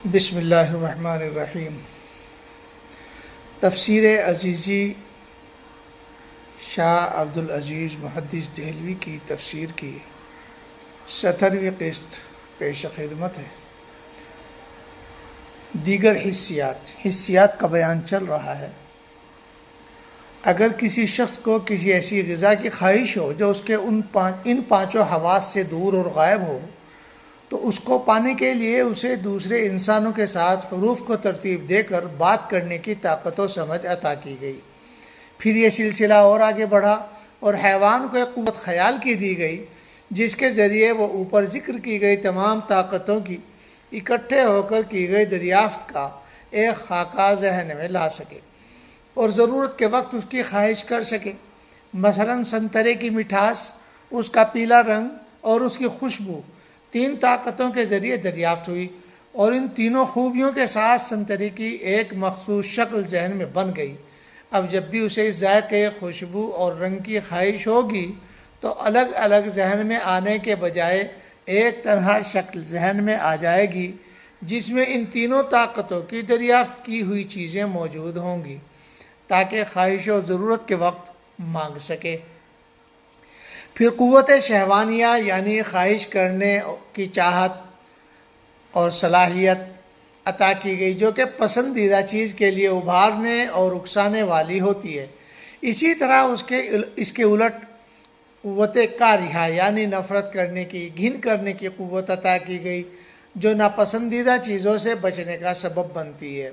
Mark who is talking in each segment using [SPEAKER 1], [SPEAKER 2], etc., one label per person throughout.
[SPEAKER 1] بسم اللہ الرحمن الرحیم۔ تفسیر عزیزی شاہ عبدالعزیز محدث دہلوی کی تفسیر کی 17ویں قسط پیش خدمت ہے۔ دیگر حسیات کا بیان چل رہا ہے۔ اگر کسی شخص کو کسی ایسی غذا کی خواہش ہو جو اس کے ان پانچوں حواس سے دور اور غائب ہو، تو اس کو پانے کے لیے اسے دوسرے انسانوں کے ساتھ حروف کو ترتیب دے کر بات کرنے کی طاقت و سمجھ عطا کی گئی۔ پھر یہ سلسلہ اور آگے بڑھا اور حیوان کو ایک قوت خیال کی دی گئی جس کے ذریعے وہ اوپر ذکر کی گئی تمام طاقتوں کی اکٹھے ہو کر کی گئی دریافت کا ایک خاکہ ذہن میں لا سکے اور ضرورت کے وقت اس کی خواہش کر سکے۔ مثلا سنترے کی مٹھاس، اس کا پیلا رنگ اور اس کی خوشبو تین طاقتوں کے ذریعے دریافت ہوئی، اور ان تینوں خوبیوں کے ساتھ سنتری کی ایک مخصوص شکل ذہن میں بن گئی۔ اب جب بھی اسے اس ذائقے، خوشبو اور رنگ کی خواہش ہوگی تو الگ الگ ذہن میں آنے کے بجائے ایک تنہا شکل ذہن میں آ جائے گی جس میں ان تینوں طاقتوں کی دریافت کی ہوئی چیزیں موجود ہوں گی تاکہ خواہش و ضرورت کے وقت مانگ سکے۔ پھر قوت شہوانیہ یعنی خواہش کرنے کی چاہت اور صلاحیت عطا کی گئی جو کہ پسندیدہ چیز کے لیے ابھارنے اور اکسانے والی ہوتی ہے۔ اسی طرح اس کے الٹ قوت کارہہ یعنی نفرت کرنے کی، گھن کرنے کی قوت عطا کی گئی جو ناپسندیدہ چیزوں سے بچنے کا سبب بنتی ہے،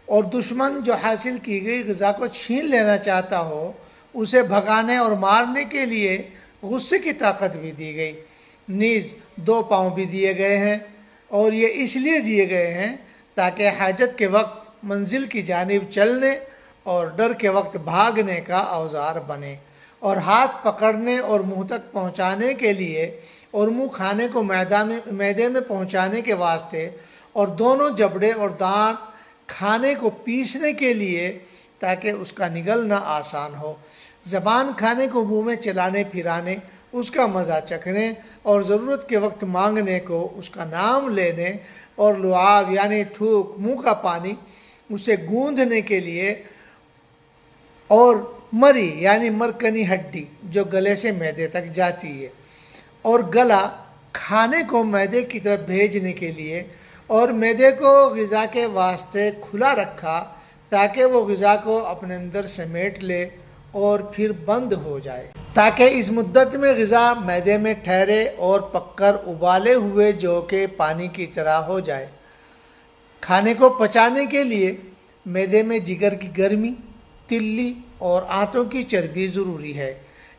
[SPEAKER 1] اور دشمن جو حاصل کی گئی غذا کو چھین لینا چاہتا ہو اسے بھگانے اور مارنے کے لیے غصے کی طاقت بھی دی گئی۔ نیز دو پاؤں بھی دیے گئے ہیں، اور یہ اس لیے دیے گئے ہیں تاکہ حاجت کے وقت منزل کی جانب چلنے اور ڈر کے وقت بھاگنے کا اوزار بنے، اور ہاتھ پکڑنے اور منہ تک پہنچانے کے لیے، اور منہ کھانے کو معدے میں پہنچانے کے واسطے، اور دونوں جبڑے اور دانت کھانے کو پیسنے کے لیے تاکہ اس کا نگلنا آسان ہو، زبان کھانے کو منہ میں چلانے پھرانے، اس کا مزہ چکھنے اور ضرورت کے وقت مانگنے کو اس کا نام لینے، اور لعاب یعنی تھوک، منہ کا پانی، اسے گوندھنے کے لیے، اور مری یعنی مرکنی ہڈی جو گلے سے معدے تک جاتی ہے، اور گلا کھانے کو معدے کی طرف بھیجنے کے لیے، اور معدے کو غذا کے واسطے کھلا رکھا تاکہ وہ غذا کو اپنے اندر سمیٹ لے اور پھر بند ہو جائے، تاکہ اس مدت میں غذا معدے میں ٹھہرے اور پک کر ابالے ہوئے جو کہ پانی کی طرح ہو جائے۔ کھانے کو پچانے کے لیے معدے میں جگر کی گرمی، تلی اور آنتوں کی چربی ضروری ہے۔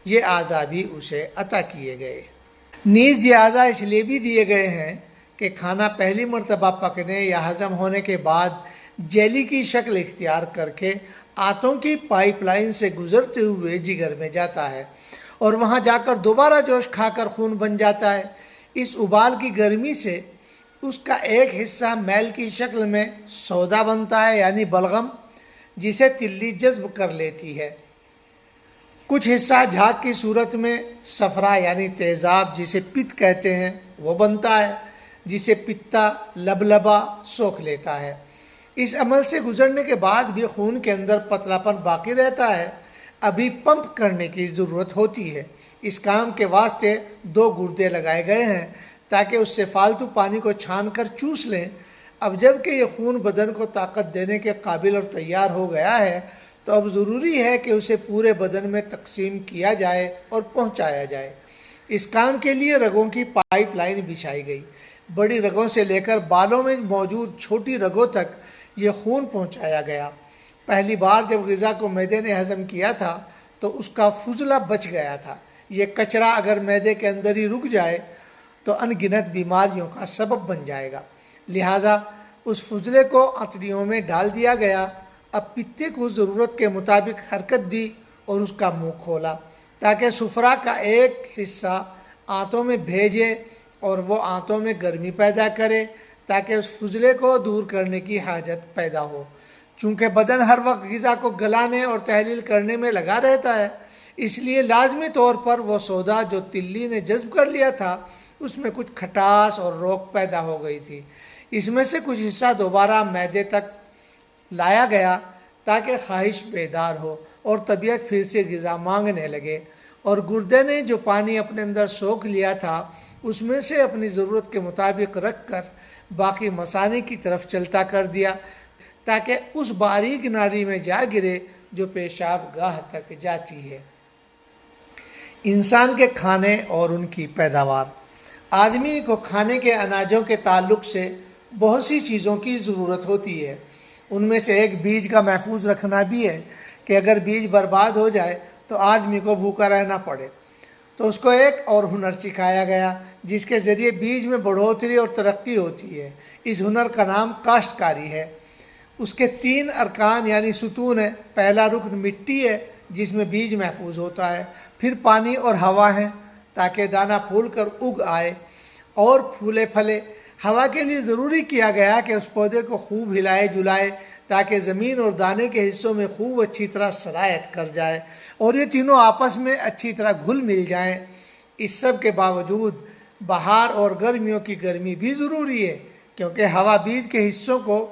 [SPEAKER 1] یہ اعضاء بھی اسے عطا کیے گئے۔ نیز یہ اعضاء اس لیے بھی دیے گئے ہیں کہ کھانا پہلی مرتبہ پکنے یا ہضم ہونے کے بعد جیلی کی شکل اختیار کر کے آنتوں کی پائپ لائن سے گزرتے ہوئے جگر میں جاتا ہے، اور وہاں جا کر دوبارہ جوش کھا کر خون بن جاتا ہے۔ اس ابال کی گرمی سے اس کا ایک حصہ میل کی شکل میں سودا بنتا ہے یعنی بلغم، جسے تلی جذب کر لیتی ہے۔ کچھ حصہ جھاگ کی صورت میں صفرا یعنی تیزاب جسے پت کہتے ہیں وہ بنتا ہے، جسے پتا لبلبا سوکھ لیتا ہے۔ اس عمل سے گزرنے کے بعد بھی خون کے اندر پتلا پن باقی رہتا ہے، ابھی پمپ کرنے کی ضرورت ہوتی ہے۔ اس کام کے واسطے دو گردے لگائے گئے ہیں تاکہ اس سے فالتو پانی کو چھان کر چوس لیں۔ اب جب کہ یہ خون بدن کو طاقت دینے کے قابل اور تیار ہو گیا ہے تو اب ضروری ہے کہ اسے پورے بدن میں تقسیم کیا جائے اور پہنچایا جائے۔ اس کام کے لیے رگوں کی پائپ لائن بچھائی گئی۔ بڑی رگوں سے لے کر بالوں میں موجود چھوٹی رگوں تک یہ خون پہنچایا گیا۔ پہلی بار جب غذا کو معدے نے ہضم کیا تھا تو اس کا فضلہ بچ گیا تھا۔ یہ کچرا اگر معدے کے اندر ہی رک جائے تو ان گنت بیماریوں کا سبب بن جائے گا، لہٰذا اس فضلے کو انتڑیوں میں ڈال دیا گیا۔ اب پتے کو ضرورت کے مطابق حرکت دی اور اس کا منہ کھولا تاکہ سفرا کا ایک حصہ آنتوں میں بھیجے اور وہ آنتوں میں گرمی پیدا کرے تاکہ اس فضلے کو دور کرنے کی حاجت پیدا ہو۔ چونکہ بدن ہر وقت غذا کو گلانے اور تحلیل کرنے میں لگا رہتا ہے، اس لیے لازمی طور پر وہ سودا جو تلی نے جذب کر لیا تھا اس میں کچھ کھٹاس اور روک پیدا ہو گئی تھی۔ اس میں سے کچھ حصہ دوبارہ معدے تک لایا گیا تاکہ خواہش بیدار ہو اور طبیعت پھر سے غذا مانگنے لگے، اور گردے نے جو پانی اپنے اندر سوکھ لیا تھا اس میں سے اپنی ضرورت کے مطابق رکھ کر باقی مثانے کی طرف چلتا کر دیا تاکہ اس باریک ناری میں جا گرے جو پیشاب گاہ تک جاتی ہے۔ انسان کے کھانے اور ان کی پیداوار۔ آدمی کو کھانے کے اناجوں کے تعلق سے بہت سی چیزوں کی ضرورت ہوتی ہے۔ ان میں سے ایک بیج کا محفوظ رکھنا بھی ہے کہ اگر بیج برباد ہو جائے تو آدمی کو بھوکا رہنا پڑے۔ تو اس کو ایک اور ہنر سکھایا گیا جس کے ذریعے بیج میں بڑھوتری اور ترقی ہوتی ہے۔ اس ہنر کا نام کاشتکاری ہے۔ اس کے 3 ارکان یعنی ستون ہیں۔ پہلا رکن مٹی ہے جس میں بیج محفوظ ہوتا ہے، پھر پانی اور ہوا ہے تاکہ دانہ پھول کر اگ آئے اور پھولے پھلے۔ ہوا کے لیے ضروری کیا گیا کہ اس پودے کو خوب ہلائے جلائے تاکہ زمین اور دانے کے حصوں میں خوب اچھی طرح سرایت کر جائے اور یہ تینوں آپس میں اچھی طرح گھل مل جائیں۔ اس سب کے باوجود بہار اور گرمیوں کی گرمی بھی ضروری ہے کیونکہ ہوا بیج کے حصوں کو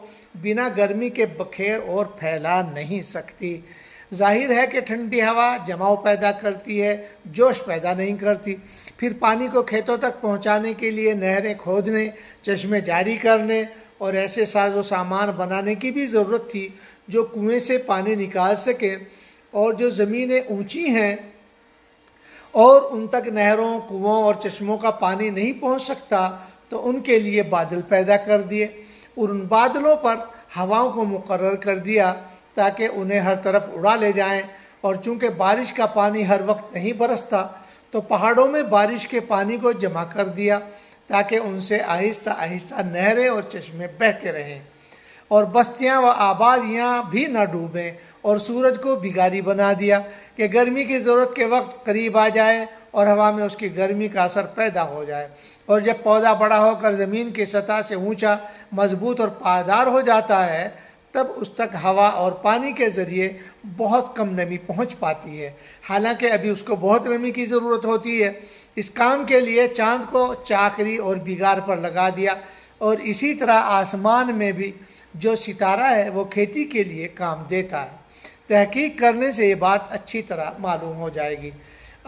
[SPEAKER 1] بنا گرمی کے بکھیر اور پھیلا نہیں سکتی۔ ظاہر ہے کہ ٹھنڈی ہوا جماؤ پیدا کرتی ہے، جوش پیدا نہیں کرتی۔ پھر پانی کو کھیتوں تک پہنچانے کے لیے نہریں کھودنے، چشمے جاری کرنے اور ایسے ساز و سامان بنانے کی بھی ضرورت تھی جو کنویں سے پانی نکال سکیں، اور جو زمینیں اونچی ہیں اور ان تک نہروں، کنووں اور چشموں کا پانی نہیں پہنچ سکتا تو ان کے لیے بادل پیدا کر دیے اور ان بادلوں پر ہواؤں کو مقرر کر دیا تاکہ انہیں ہر طرف اڑا لے جائیں، اور چونکہ بارش کا پانی ہر وقت نہیں برستا تو پہاڑوں میں بارش کے پانی کو جمع کر دیا تاکہ ان سے آہستہ آہستہ نہریں اور چشمے بہتے رہیں اور بستیاں و آبادیاں بھی نہ ڈوبیں، اور سورج کو بگاری بنا دیا کہ گرمی کی ضرورت کے وقت قریب آ جائے اور ہوا میں اس کی گرمی کا اثر پیدا ہو جائے، اور جب پودا بڑا ہو کر زمین کی سطح سے اونچا، مضبوط اور پائیدار ہو جاتا ہے تب اس تک ہوا اور پانی کے ذریعے بہت کم نمی پہنچ پاتی ہے، حالانکہ ابھی اس کو بہت نمی کی ضرورت ہوتی ہے۔ اس کام کے لیے چاند کو چاکری اور بگار پر لگا دیا، اور اسی طرح آسمان میں بھی جو ستارہ ہے وہ کھیتی کے لیے کام دیتا ہے۔ تحقیق کرنے سے یہ بات اچھی طرح معلوم ہو جائے گی۔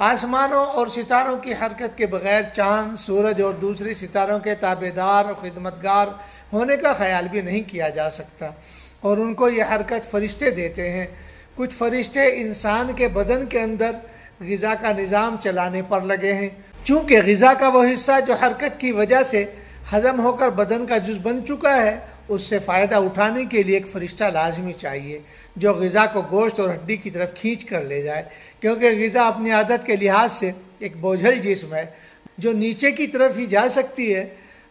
[SPEAKER 1] آسمانوں اور ستاروں کی حرکت کے بغیر چاند، سورج اور دوسرے ستاروں کے تابعدار اور خدمتگار ہونے کا خیال بھی نہیں کیا جا سکتا، اور ان کو یہ حرکت فرشتے دیتے ہیں۔ کچھ فرشتے انسان کے بدن کے اندر غذا کا نظام چلانے پر لگے ہیں۔ چونکہ غذا کا وہ حصہ جو حرکت کی وجہ سے ہضم ہو کر بدن کا جز بن چکا ہے، اس سے فائدہ اٹھانے کے لیے ایک فرشتہ لازمی چاہیے جو غذا کو گوشت اور ہڈی کی طرف کھینچ کر لے جائے، کیونکہ غذا اپنی عادت کے لحاظ سے ایک بوجھل جسم ہے جو نیچے کی طرف ہی جا سکتی ہے،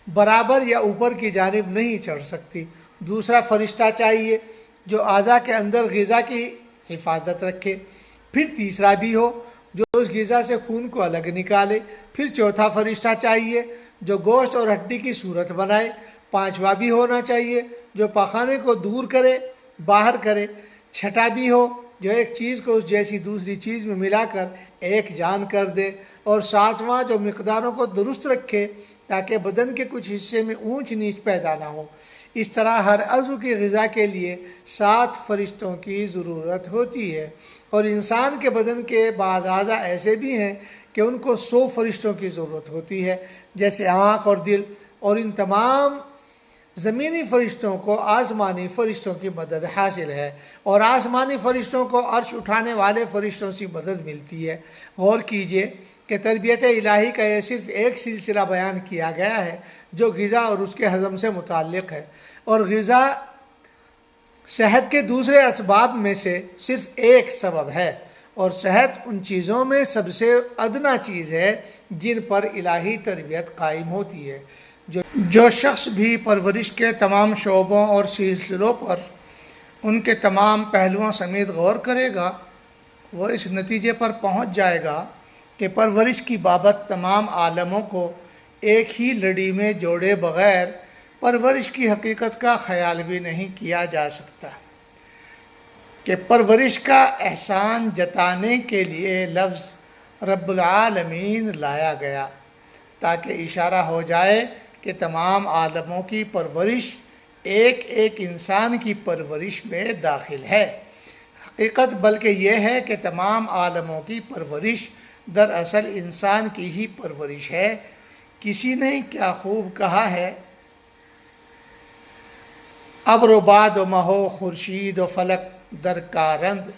[SPEAKER 1] برابر یا اوپر کی جانب نہیں چڑھ سکتی۔ دوسرا فرشتہ چاہیے جو اعضاء کے اندر غذا کی حفاظت رکھے، پھر تیسرا بھی ہو جو اس غذا سے خون کو الگ نکالے، پھر چوتھا فرشتہ چاہیے جو گوشت اور ہڈی کی صورت بنائے، پانچواں بھی ہونا چاہیے جو پاخانے کو دور کرے، باہر کرے، چھٹا بھی ہو جو ایک چیز کو اس جیسی دوسری چیز میں ملا کر ایک جان کر دے، اور ساتواں جو مقداروں کو درست رکھے تاکہ بدن کے کچھ حصے میں اونچ نیچ پیدا نہ ہو۔ اس طرح ہر عضو کی غذا کے لیے 7 فرشتوں کی ضرورت ہوتی ہے، اور انسان کے بدن کے بعض اعضاء ایسے بھی ہیں کہ ان کو 100 فرشتوں کی ضرورت ہوتی ہے، جیسے آنکھ اور دل، اور ان تمام زمینی فرشتوں کو آسمانی فرشتوں کی مدد حاصل ہے، اور آسمانی فرشتوں کو عرش اٹھانے والے فرشتوں سے مدد ملتی ہے۔ غور کیجئے کہ تربیت الہی کا یہ صرف ایک سلسلہ بیان کیا گیا ہے جو غذا اور اس کے ہضم سے متعلق ہے، اور غذا صحت کے دوسرے اسباب میں سے صرف ایک سبب ہے، اور صحت ان چیزوں میں سب سے ادنا چیز ہے جن پر الہی تربیت قائم ہوتی ہے۔ جو شخص بھی پرورش کے تمام شعبوں اور سلسلوں پر ان کے تمام پہلوؤں سمیت غور کرے گا وہ اس نتیجے پر پہنچ جائے گا کہ پرورش کی بابت تمام عالموں کو ایک ہی لڑی میں جوڑے بغیر پرورش کی حقیقت کا خیال بھی نہیں کیا جا سکتا، کہ پرورش کا احسان جتانے کے لیے لفظ رب العالمین لایا گیا تاکہ اشارہ ہو جائے کہ تمام عالموں کی پرورش ایک ایک انسان کی پرورش میں داخل ہے۔ حقیقت بلکہ یہ ہے کہ تمام عالموں کی پرورش دراصل انسان کی ہی پرورش ہے۔ کسی نے کیا خوب کہا ہے، ابر و باد و مہو خورشید و فلک در کارند،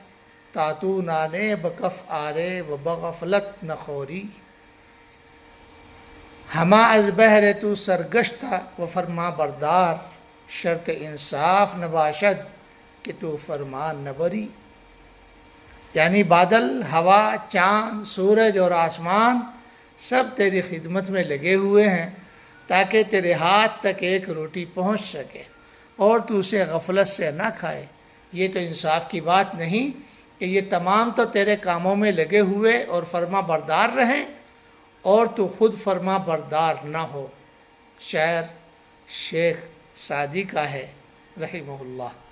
[SPEAKER 1] تاتو نانے بکف آرے و بغفلت نخوری۔ ہما از بہر تو سرگشتہ و فرما بردار، شرط انصاف نباشد کہ تو فرمان نبری۔ یعنی بادل، ہوا، چاند، سورج اور آسمان سب تیری خدمت میں لگے ہوئے ہیں تاکہ تیرے ہاتھ تک ایک روٹی پہنچ سکے اور تو اسے غفلت سے نہ کھائے۔ یہ تو انصاف کی بات نہیں کہ یہ تمام تو تیرے کاموں میں لگے ہوئے اور فرما بردار رہیں اور تو خود فرما بردار نہ ہو۔ شعر شیخ سعدی کا ہے رحمہ اللہ۔